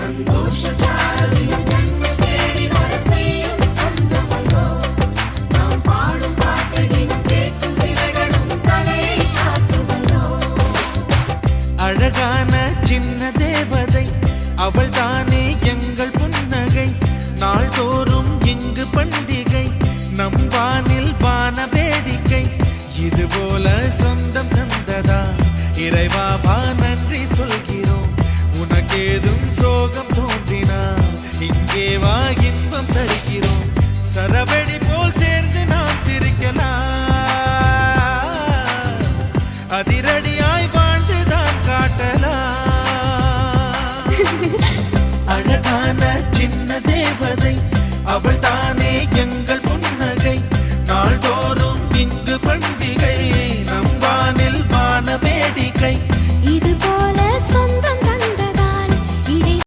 சந்தோஷ சாரதியும் ஜன்னல் தேடி வர செய்யும் சொந்தமல்லோ நாம் பாடும் பாட்டையும் கேட்கும் சிலைகளும் தலையை காட்டுமல்லோ அழகான சின்ன தேவதை அவள் தானே எங்கள் புன்னகை நாள்தோறும் இங்கு பண்டிகை நம் வானில் வான வேடிக்கை இதுபோல சொந்தம் தந்ததா இறைவாவா நன்றி சொல்கிறோம் உனக்கேதும் சோகம் தோன்றினா இங்கே வா இன்பம் தருகிறோம் சரவெடி போல் சேர்ந்து நாம் சிரிக்கலாம் அதிரடியாய் வாழ்ந்துதான் காட்டலாம் அழகான சின்ன